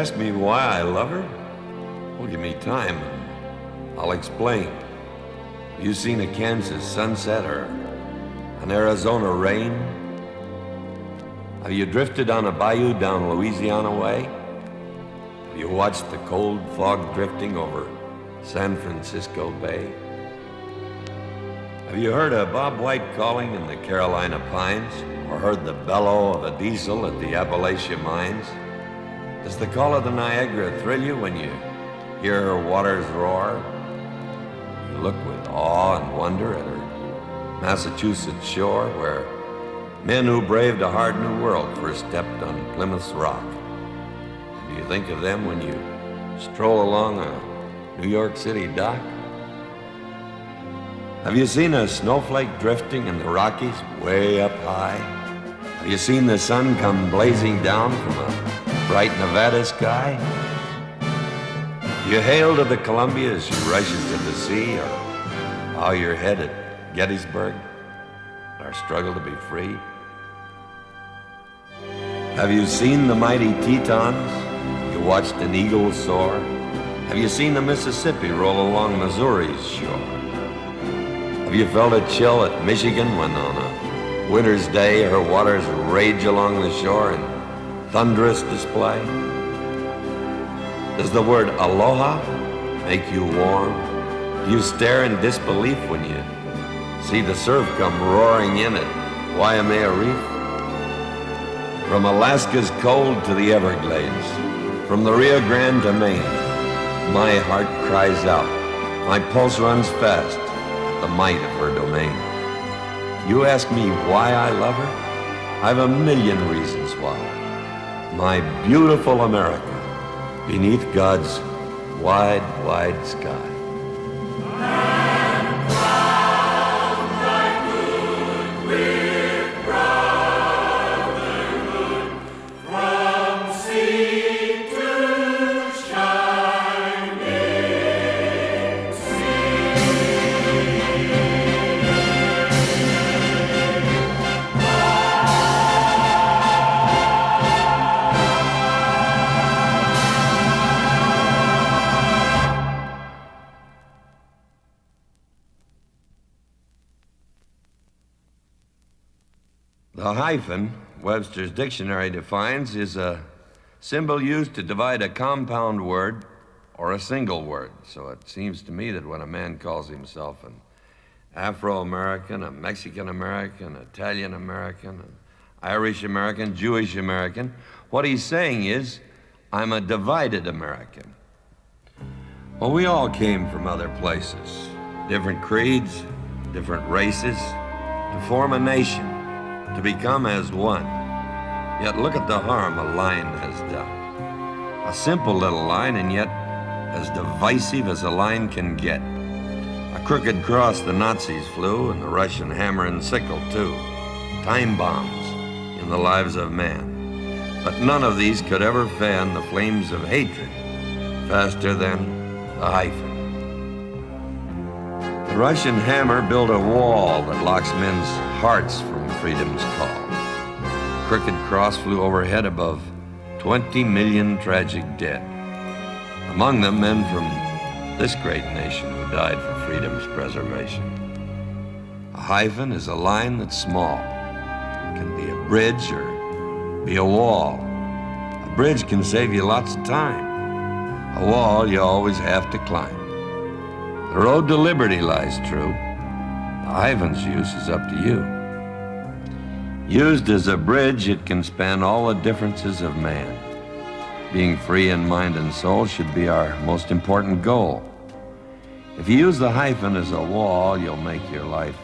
ask me why I love her? Well, give me time and I'll explain. Have you seen a Kansas sunset or an Arizona rain? Have you drifted on a bayou down Louisiana way? Have you watched the cold fog drifting over San Francisco Bay? Have you heard a Bob White calling in the Carolina pines, or heard the bellow of a diesel at the Appalachia mines? Does the call of the Niagara thrill you when you hear her waters roar? You look with awe and wonder at her Massachusetts shore, where men who braved a hard new world first stepped on Plymouth's rock. Do you think of them when you stroll along a New York City dock? Have you seen a snowflake drifting in the Rockies way up high? Have you seen the sun come blazing down from a bright Nevada sky? Do you hail to the Columbia as she rushes to the sea, or bow your head at Gettysburg, our struggle to be free? Have you seen the mighty Tetons? You watched an eagle soar? Have you seen the Mississippi roll along Missouri's shore? Have you felt a chill at Michigan when on a winter's day her waters rage along the shore in thunderous display? Does the word aloha make you warm? Do you stare in disbelief when you see the surf come roaring in at Waimea Reef? From Alaska's cold to the Everglades, from the Rio Grande to Maine, my heart cries out, my pulse runs fast, the might of her domain. You ask me why I love her? I've a million reasons why. My beautiful America, beneath God's wide, wide sky. The hyphen, Webster's dictionary defines, is a symbol used to divide a compound word or a single word. So it seems to me that when a man calls himself an Afro-American, a Mexican-American, Italian-American, an Irish-American, Jewish-American, what he's saying is, I'm a divided American. Well, we all came from other places, different creeds, different races, to form a nation, to become as one. Yet look at the harm a line has done. A simple little line, and yet as divisive as a line can get. A crooked cross the Nazis flew, and the Russian hammer and sickle too. Time bombs in the lives of man. But none of these could ever fan the flames of hatred faster than the hyphen. The Russian hammer built a wall that locks men's hearts from freedom's call. Crooked cross flew overhead above 20 million tragic dead. Among them, men from this great nation who died for freedom's preservation. A hyphen is a line that's small. It can be a bridge or be a wall. A bridge can save you lots of time. A wall you always have to climb. The road to liberty lies true. The hyphen's use is up to you. Used as a bridge, it can span all the differences of man. Being free in mind and soul should be our most important goal. If you use the hyphen as a wall, you'll make your life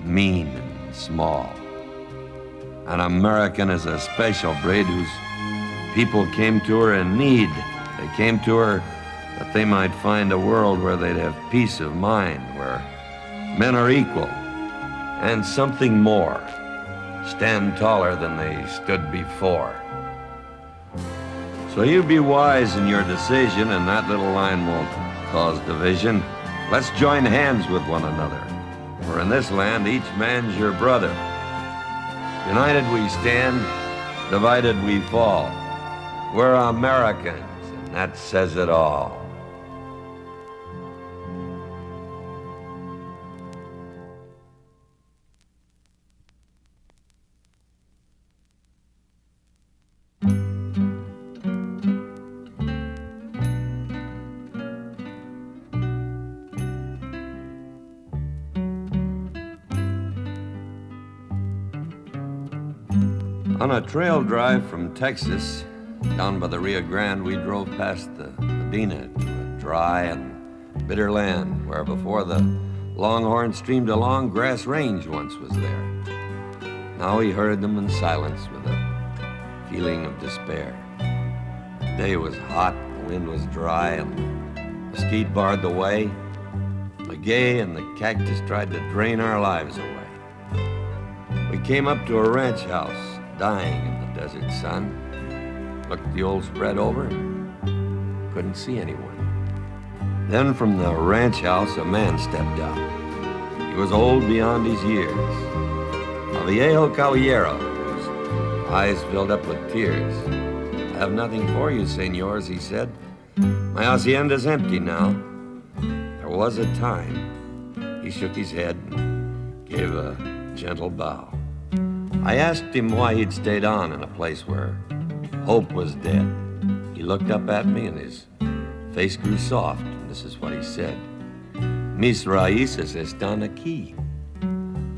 mean and small. An American is a special breed whose people came to her in need. They came to her that they might find a world where they'd have peace of mind, where men are equal, and something more, stand taller than they stood before. So you be wise in your decision, and that little line won't cause division. Let's join hands with one another, for in this land each man's your brother. United we stand, divided we fall. We're Americans, and that says it all. On a trail drive from Texas, down by the Rio Grande, we drove past the Medina to a dry and bitter land where before the Longhorn streamed a long grass range once was there. Now we heard them in silence with a feeling of despair. The day was hot, the wind was dry, and mesquite barred the way. Maguey and the cactus tried to drain our lives away. We came up to a ranch house, dying in the desert sun. Looked the old spread over and couldn't see anyone. Then from the ranch house, a man stepped out. He was old beyond his years. A viejo caballero, whose eyes filled up with tears. I have nothing for you, senors, he said. My hacienda's empty now. There was a time. He shook his head and gave a gentle bow. I asked him why he'd stayed on in a place where hope was dead. He looked up at me and his face grew soft, and this is what he said. Mis raíces están aquí.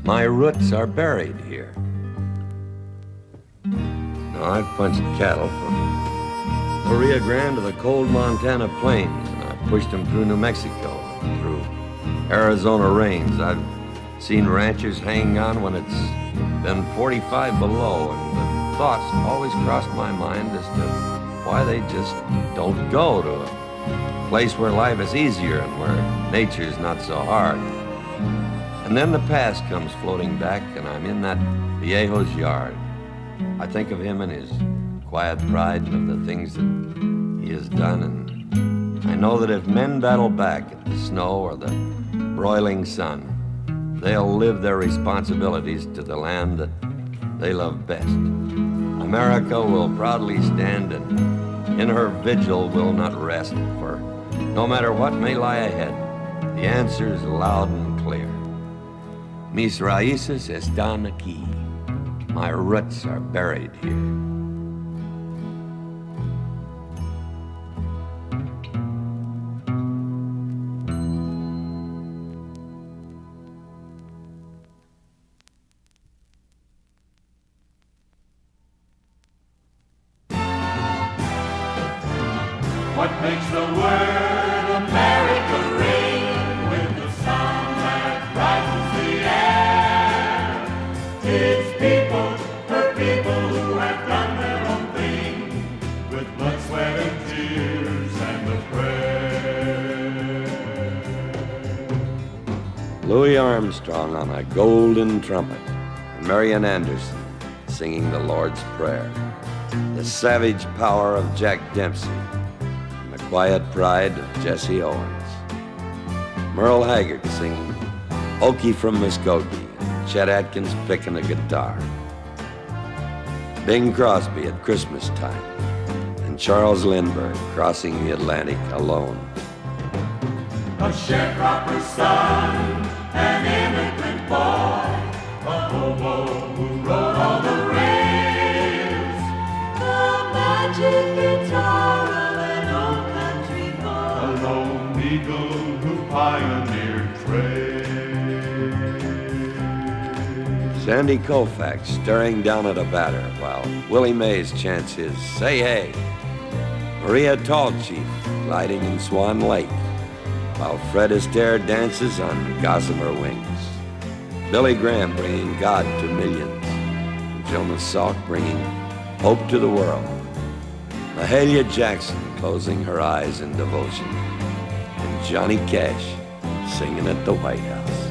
My roots are buried here. Now, I've punched cattle from the Rio Grande to the cold Montana plains, and I've pushed them through New Mexico, through Arizona rains. I've seen ranchers hanging on when it's been 45 below, and the thoughts always crossed my mind as to why they just don't go to a place where life is easier and where nature's not so hard. And then the past comes floating back, and I'm in that viejo's yard. I think of him and his quiet pride and of the things that he has done, and I know that if men battle back at the snow or the broiling sun, they'll live their responsibilities to the land that they love best. America will proudly stand, and in her vigil will not rest, for no matter what may lie ahead, the answer is loud and clear. Mis raíces están aquí. My roots are buried here. What makes the word America ring with the sound that brightens the air? It's people, her people who have done their own thing with blood, sweat, and tears and a prayer. Louis Armstrong on a golden trumpet, and Marian Anderson singing the Lord's Prayer. The savage power of Jack Dempsey, quiet pride of Jesse Owens. Merle Haggard singing Okie from Muskogee, and Chet Atkins picking a guitar. Bing Crosby at Christmas time, and Charles Lindbergh crossing the Atlantic alone. A sharecropper's son, an immigrant boy, a hobo who rode all the rails, the magic guitar of an old country boy, a lone eagle who pioneered trade. Sandy Koufax staring down at a batter while Willie Mays chants his Say Hey. Maria Tallchief gliding in Swan Lake while Fred Astaire dances on gossamer wings. Billy Graham bringing God to millions, and Jonas Salk bringing hope to the world. Mahalia Jackson closing her eyes in devotion, and Johnny Cash singing at the White House.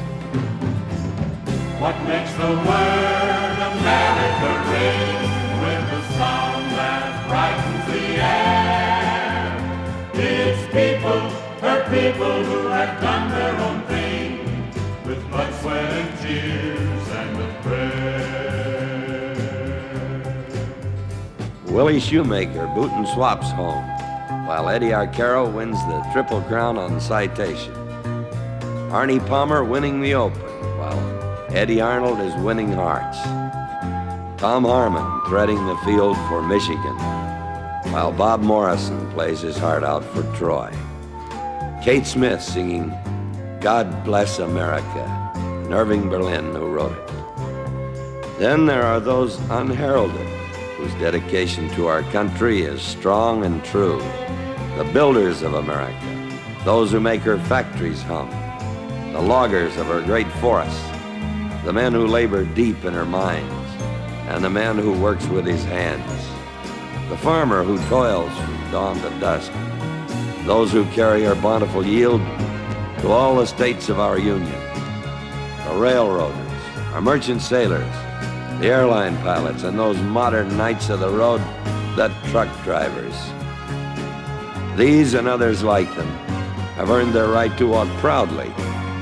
What makes the word America ring with the sound that brightens the air? It's people, her people who have done their own thing with blood, sweat, and tears and a prayer. Willie Shoemaker bootin' swaps home, while Eddie Arcaro wins the Triple Crown on citation. Arnie Palmer winning the Open, while Eddie Arnold is winning hearts. Tom Harmon threading the field for Michigan, while Bob Morrison plays his heart out for Troy. Kate Smith singing God Bless America, and Irving Berlin who wrote it. Then there are those unheralded, whose dedication to our country is strong and true. The builders of America, those who make her factories hum, the loggers of her great forests, the men who labor deep in her mines, and the man who works with his hands, the farmer who toils from dawn to dusk, those who carry her bountiful yield to all the states of our Union, the railroaders, our merchant sailors, the airline pilots, and those modern knights of the road, the truck drivers. These and others like them have earned their right to walk proudly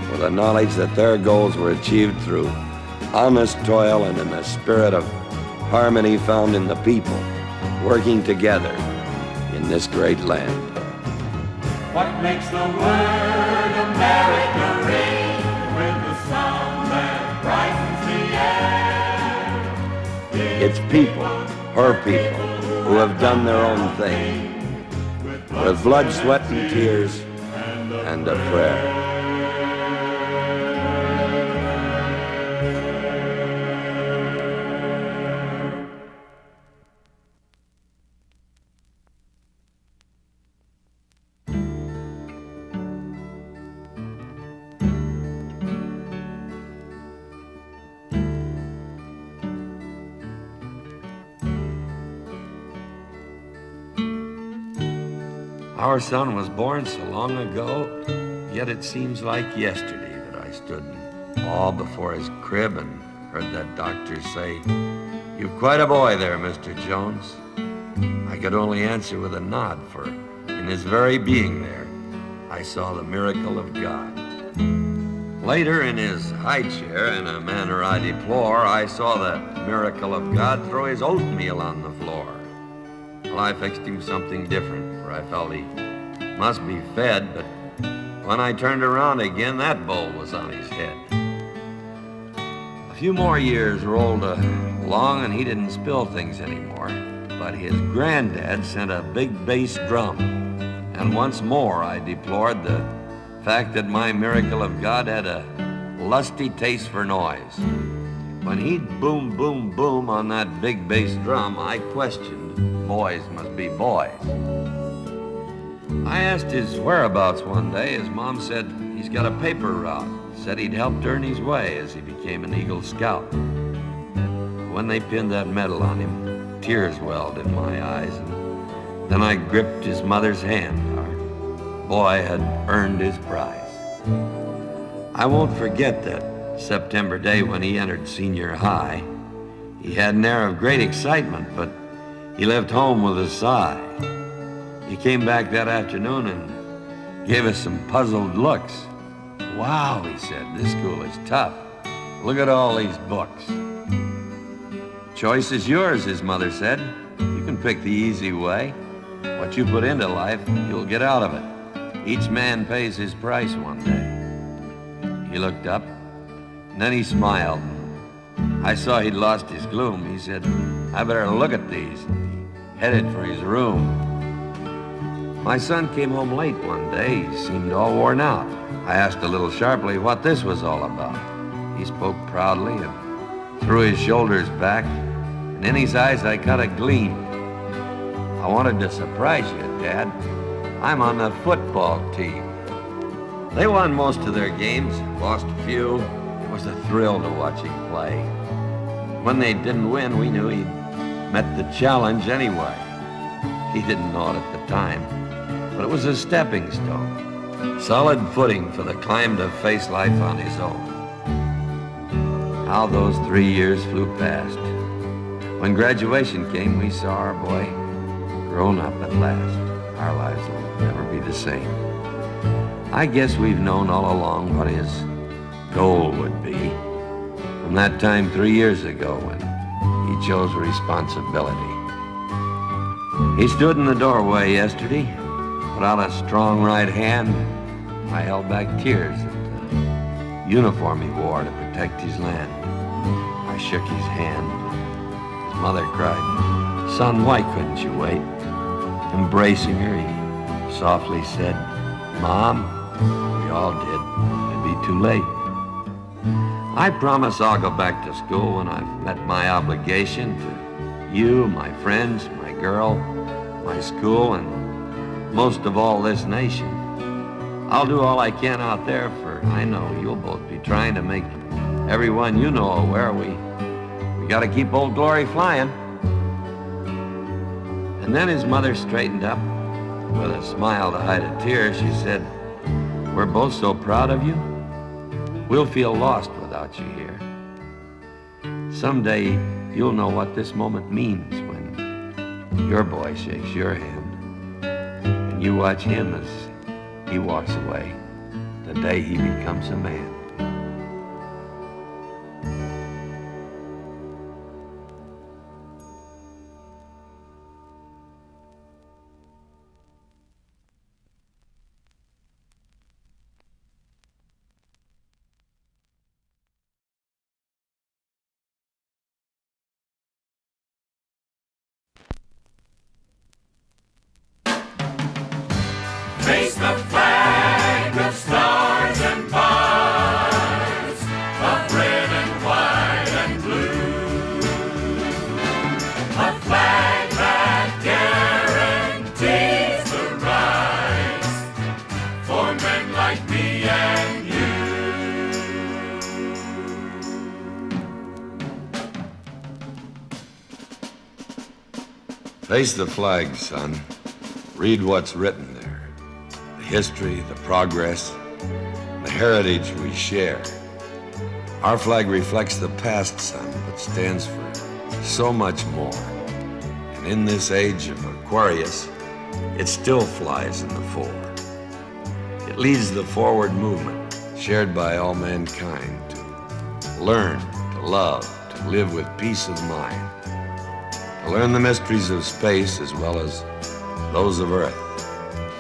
with the knowledge that their goals were achieved through honest toil and in the spirit of harmony found in the people working together in this great land. What makes the word America ring with the sound that brightens the air? It's people, her people, who have done their own thing with blood, sweat, and tears, and a prayer. Our son was born so long ago, yet it seems like yesterday that I stood in awe before his crib and heard that doctor say, "You've quite a boy there, Mr. Jones." I could only answer with a nod, for in his very being there, I saw the miracle of God. Later, in his high chair, in a manner I deplore, I saw the miracle of God throw his oatmeal on the floor. Well, I fixed him something different, for I felt he must be fed, but when I turned around again, that bowl was on his head. A few more years rolled along, and he didn't spill things anymore, but his granddad sent a big bass drum, and once more I deplored the fact that my miracle of God had a lusty taste for noise. When he'd boom, boom, boom on that big bass drum, I questioned, boys must be boys. I asked his whereabouts one day. His mom said he's got a paper route. Said he'd helped earn his way as he became an Eagle Scout. When they pinned that medal on him, tears welled in my eyes, and then I gripped his mother's hand. Our boy had earned his prize. I won't forget that September day when he entered senior high. He had an air of great excitement, but he left home with a sigh. He came back that afternoon and gave us some puzzled looks. "Wow," he said, "this school is tough. Look at all these books." "Choice is yours," his mother said. "You can pick the easy way. What you put into life, you'll get out of it. Each man pays his price one day." He looked up, and then he smiled. I saw he'd lost his gloom. He said, "I better look at these." He headed for his room. My son came home late one day. He seemed all worn out. I asked a little sharply what this was all about. He spoke proudly and threw his shoulders back, and in his eyes I caught a gleam. "I wanted to surprise you, Dad. I'm on the football team." They won most of their games, lost a few. It was a thrill to watch him play. When they didn't win, we knew he'd met the challenge anyway. He didn't know it at the time, but it was a stepping stone, solid footing for the climb to face life on his own. How those 3 years flew past. When graduation came, we saw our boy grown up at last. Our lives will never be the same. I guess we've known all along what his goal would be, from that time 3 years ago when he chose responsibility. He stood in the doorway yesterday, put out a strong right hand. I held back tears at the uniform he wore to protect his land. I shook his hand. His mother cried, "Son, why couldn't you wait?" Embracing her, he softly said, "Mom, we all did. It'd be too late." I promise I'll go back to school when I've met my obligation to you, my friends, my girl, my school, and most of all, this nation. I'll do all I can out there, for I know you'll both be trying to make everyone you know aware we gotta keep Old Glory flying. And then his mother straightened up. With a smile to hide a tear, she said, "We're both so proud of you. We'll feel lost without you here. Someday you'll know what this moment means when your boy shakes your hand and you watch him as he walks away the day he becomes a man." Face the flag of stars and bars, of red and white and blue. A flag that guarantees the rise for men like me and you. Face the flag, son. Read what's written there. The history, the progress, the heritage we share. Our flag reflects the past, son, but stands for so much more. And in this age of Aquarius, it still flies in the fore. It leads the forward movement, shared by all mankind, to learn, to love, to live with peace of mind, to learn the mysteries of space as well as those of earth,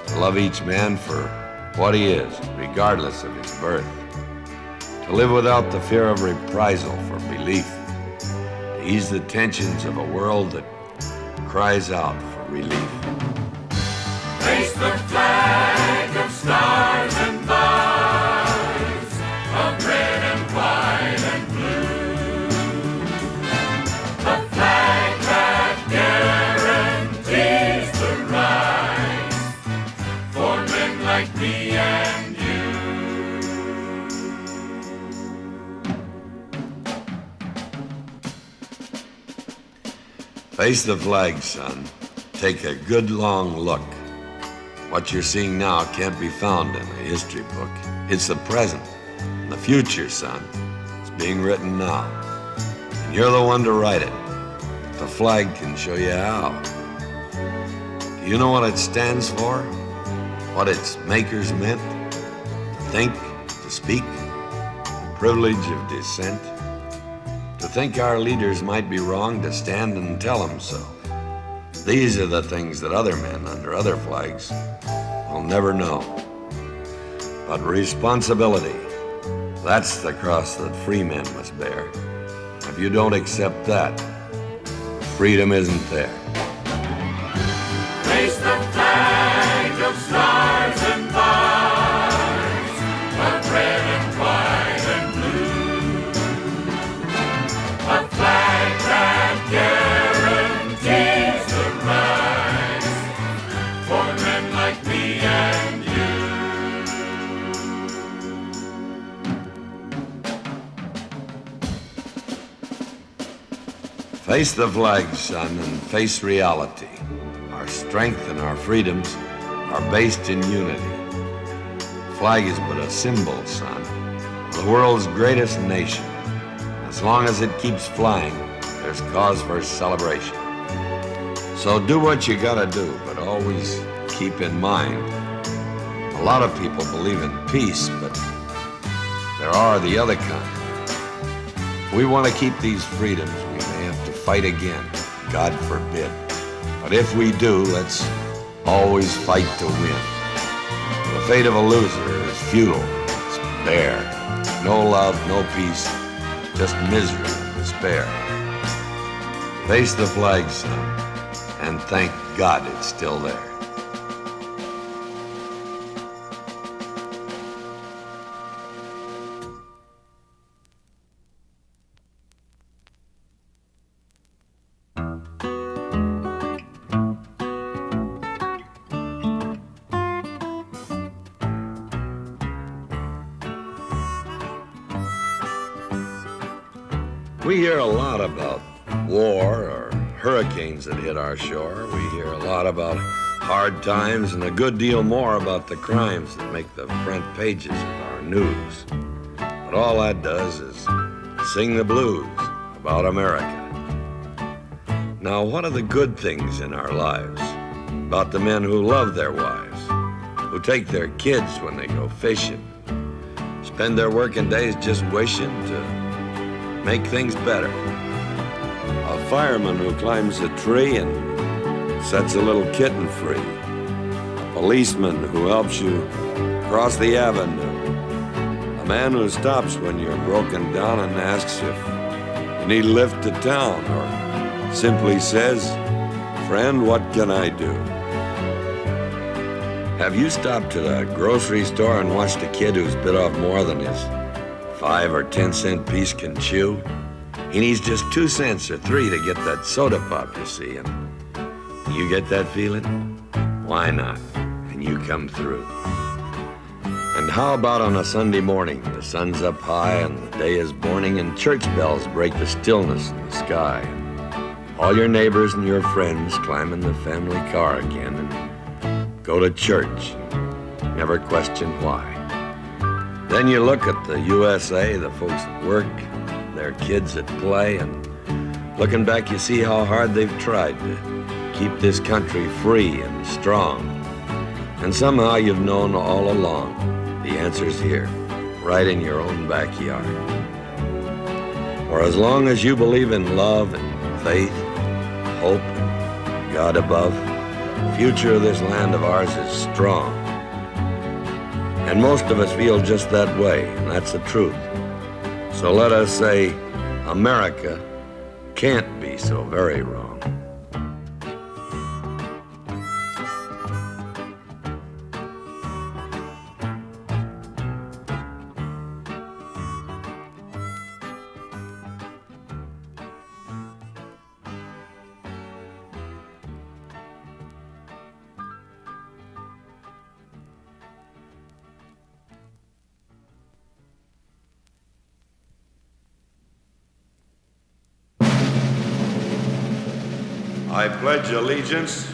to love each man for what he is, regardless of his birth, to live without the fear of reprisal for belief, to ease the tensions of a world that cries out for relief. Face the flag of stars and bars, of red and white and blue. A flag that guarantees the rise for men like me and you. Face the flag, son. Take a good long look. What you're seeing now can't be found in a history book. It's the present and the future, son. It's being written now. And you're the one to write it. The flag can show you how. Do you know what it stands for? What its makers meant? To think, to speak, the privilege of dissent. To think our leaders might be wrong, to stand and tell them so. These are the things that other men under other flags will never know. But responsibility, that's the cross that free men must bear. If you don't accept that, freedom isn't there. Face the flag of stars and bars, of red and white and blue. A flag that guarantees the rise for men like me and you. Face the flag, son, and face reality. Our strength and our freedoms are based in unity. The flag is but a symbol, son, of the world's greatest nation. As long as it keeps flying, there's cause for celebration. So do what you gotta do, but always keep in mind, a lot of people believe in peace, but there are the other kind. If we want to keep these freedoms, we may have to fight again, God forbid. But if we do, let's always fight to win. The fate of a loser is futile. It's bare. No love, no peace, just misery and despair. Face the flag, son, and thank God it's still there. We hear a lot about war or hurricanes that hit our shore. We hear a lot about hard times and a good deal more about the crimes that make the front pages of our news. But all that does is sing the blues about America. Now, what are the good things in our lives about the men who love their wives, who take their kids when they go fishing, spend their working days just wishing to make things better? A fireman who climbs a tree and sets a little kitten free. A policeman who helps you cross the avenue. A man who stops when you're broken down and asks if you need a lift to town, or simply says, "Friend, what can I do?" Have you stopped at a grocery store and watched a kid who's bit off more than his 5 or 10 cent piece can chew? He needs just 2 cents or 3 to get that soda pop, you see, and you get that feeling? Why not? And you come through. And how about on a Sunday morning, the sun's up high and the day is morning and church bells break the stillness in the sky, and all your neighbors and your friends climb in the family car again and go to church and never question why. Then you look at the USA, the folks at work, their kids at play, and looking back you see how hard they've tried to keep this country free and strong. And somehow you've known all along the answer's here, right in your own backyard. For as long as you believe in love and faith, hope, and God above, the future of this land of ours is strong. And most of us feel just that way, and that's the truth. So let us say, America can't be so very wrong. I pledge allegiance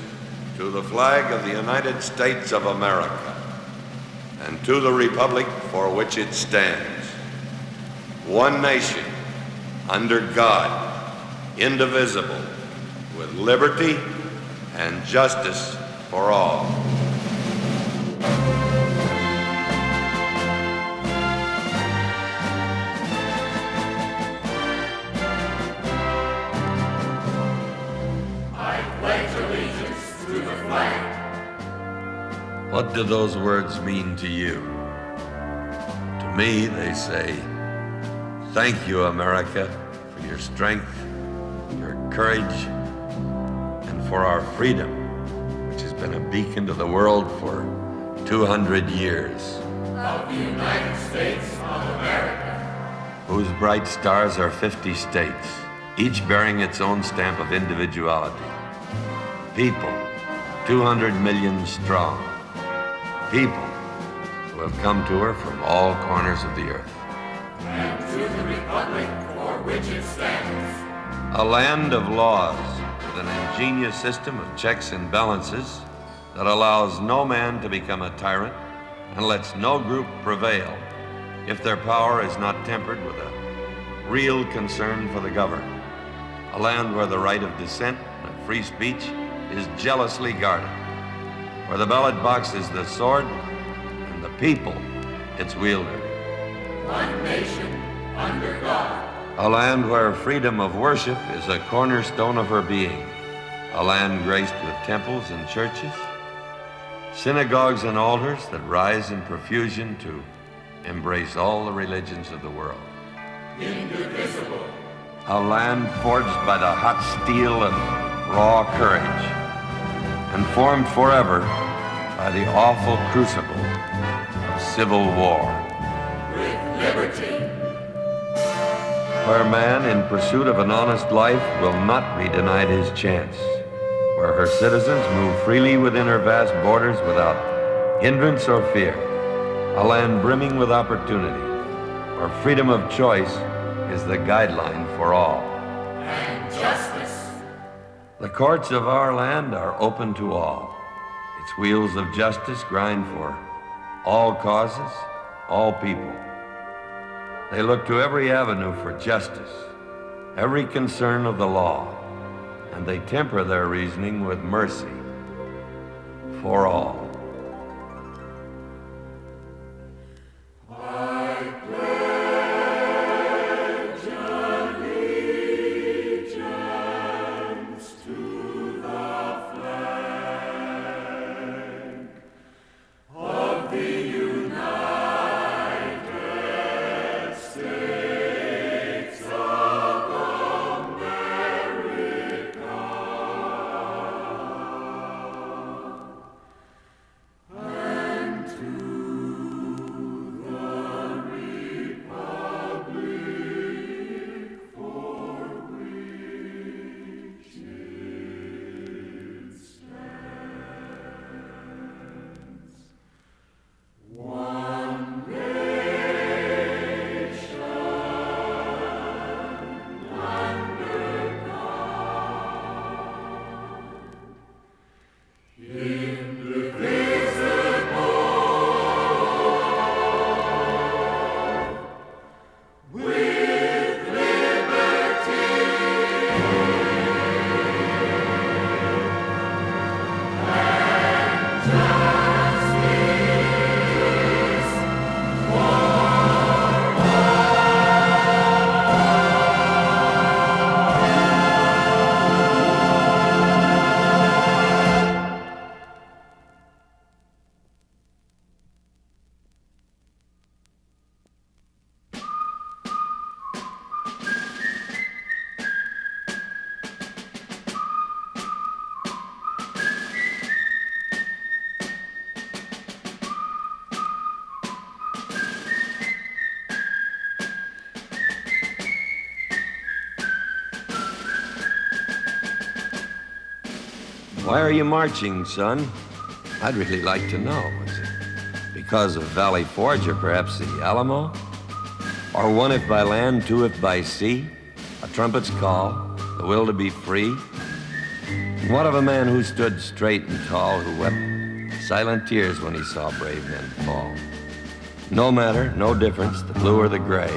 to the flag of the United States of America and to the republic for which it stands, one nation, under God, indivisible, with liberty and justice for all. What do those words mean to you? To me, they say, thank you, America, for your strength, your courage, and for our freedom, which has been a beacon to the world for 200 years. Of the United States of America, whose bright stars are 50 states, each bearing its own stamp of individuality. People, 200 million strong. People who have come to her from all corners of the earth. and to the republic for which it stands, A land of laws with an ingenious system of checks and balances that allows no man to become a tyrant and lets no group prevail if their power is not tempered with a real concern for the governed. A land where the right of dissent and free speech is jealously guarded, where the ballot box is the sword and the people its wielder. one nation under God. A land where freedom of worship is a cornerstone of her being. a land graced with temples and churches, synagogues and altars that rise in profusion to embrace all the religions of the world. Indivisible. A land forged by the hot steel and raw courage, and formed forever by the awful crucible of civil war. With liberty. Where man, in pursuit of an honest life, will not be denied his chance. Where her citizens move freely within her vast borders without hindrance or fear. A land brimming with opportunity, where freedom of choice is the guideline for all. And justice. The courts of our land are open to all. Its wheels of justice grind for all causes, all people. They look to every avenue for justice, every concern of the law, and they temper their reasoning with mercy for all. Why are you marching, son? I'd really like to know. Is it because of Valley Forge, or perhaps the Alamo? Or one if by land, two if by sea? A trumpet's call, the will to be free? And what of a man who stood straight and tall, who wept silent tears when he saw brave men fall? No matter, no difference, the blue or the gray,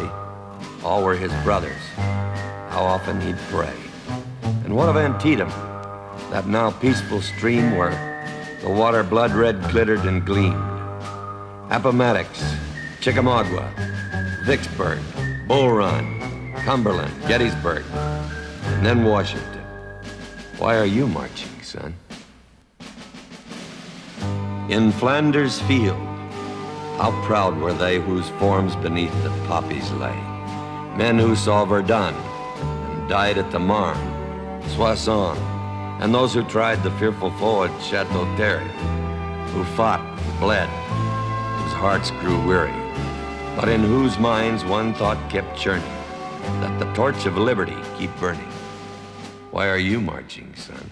all were his brothers. How often he'd pray. And what of Antietam, that now peaceful stream where the water blood-red glittered and gleamed? Appomattox, Chickamauga, Vicksburg, Bull Run, Cumberland, Gettysburg, and then Washington. Why are you marching, son? In Flanders Field, how proud were they whose forms beneath the poppies lay. Men who saw Verdun and died at the Marne, Soissons, and those who tried the fearful foe at Chateau Thierry, who fought and bled, whose hearts grew weary, but in whose minds one thought kept churning, that the torch of liberty keep burning. Why are you marching, son?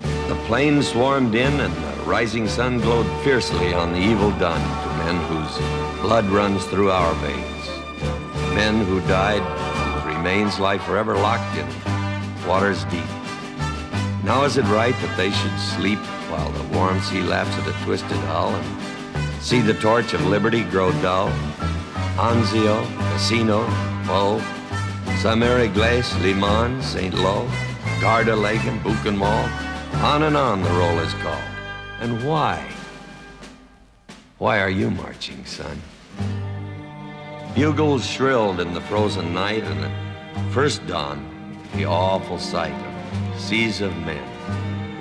The plains swarmed in and the rising sun glowed fiercely on the evil done to men whose blood runs through our veins, men who died, whose remains lie forever locked in waters deep. Now is it right that they should sleep while the warm sea laps at a twisted hull and see the torch of liberty grow dull? Anzio, Cassino, Pau, Saint-Mary-Glace, Le Mans, St. Lo, Garda Lake and Buchenwald, on and on the roll is called. And why? Why are you marching, son? Bugles shrilled in the frozen night, and at first dawn, the awful sight of seas of men,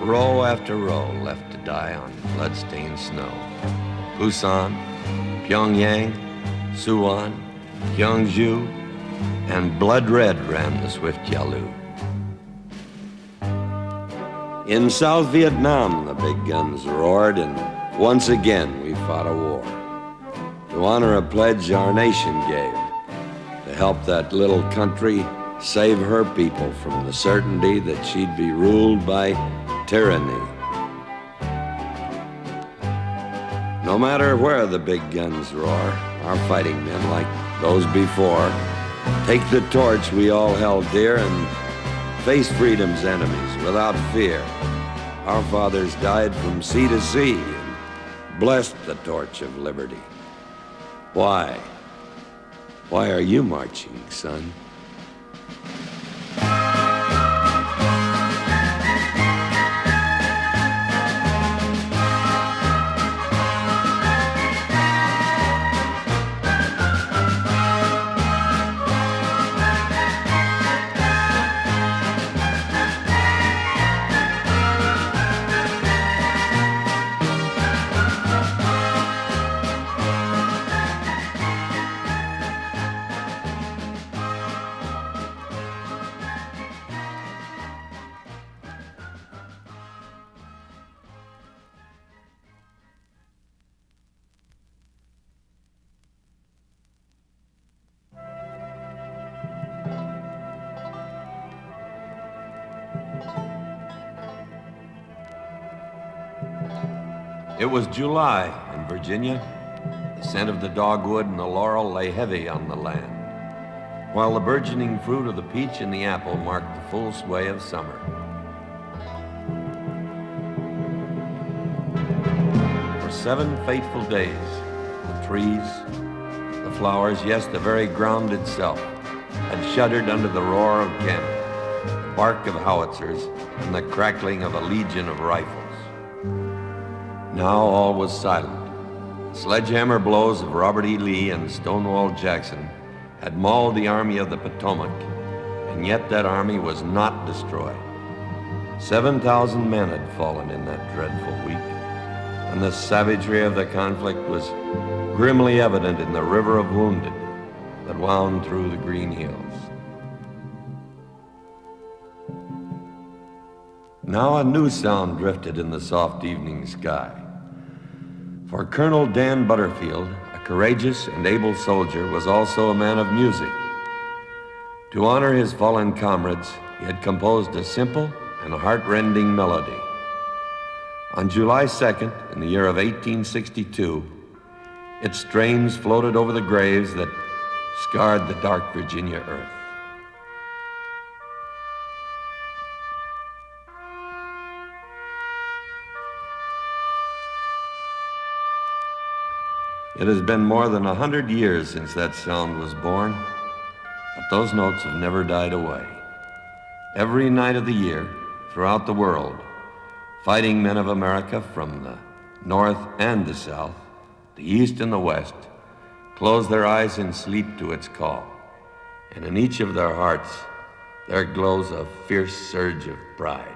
row after row left to die on blood-stained snow. Busan, Pyongyang, Suwon, Gyeongju, and blood red ran the swift Yalu. In South Vietnam, the big guns roared, and once again we fought a war to honor a pledge our nation gave to help that little country save her people from the certainty that she'd be ruled by tyranny. No matter where the big guns roar, our fighting men, like those before, take the torch we all held dear and face freedom's enemies without fear. Our fathers died from sea to sea and blessed the torch of liberty. Why? Why are you marching, son? It was July in Virginia. The scent of the dogwood and the laurel lay heavy on the land, while the burgeoning fruit of the peach and the apple marked the full sway of summer. For 7 fateful days, the trees, the flowers, yes, the very ground itself, had shuddered under the roar of cannon, the bark of howitzers, and the crackling of a legion of rifles. Now all was silent. Sledgehammer blows of Robert E. Lee and Stonewall Jackson had mauled the Army of the Potomac, and yet that army was not destroyed. 7,000 men had fallen in that dreadful week, and the savagery of the conflict was grimly evident in the river of wounded that wound through the green hills. Now a new sound drifted in the soft evening sky. For Colonel Dan Butterfield, a courageous and able soldier, was also a man of music. To honor his fallen comrades, he had composed a simple and heart-rending melody. On July 2nd, in the year of 1862, its strains floated over the graves that scarred the dark Virginia earth. It has been more than 100 years since that sound was born, but those notes have never died away. Every night of the year, throughout the world, fighting men of America from the north and the south, the east and the west, close their eyes in sleep to its call, and in each of their hearts there glows a fierce surge of pride.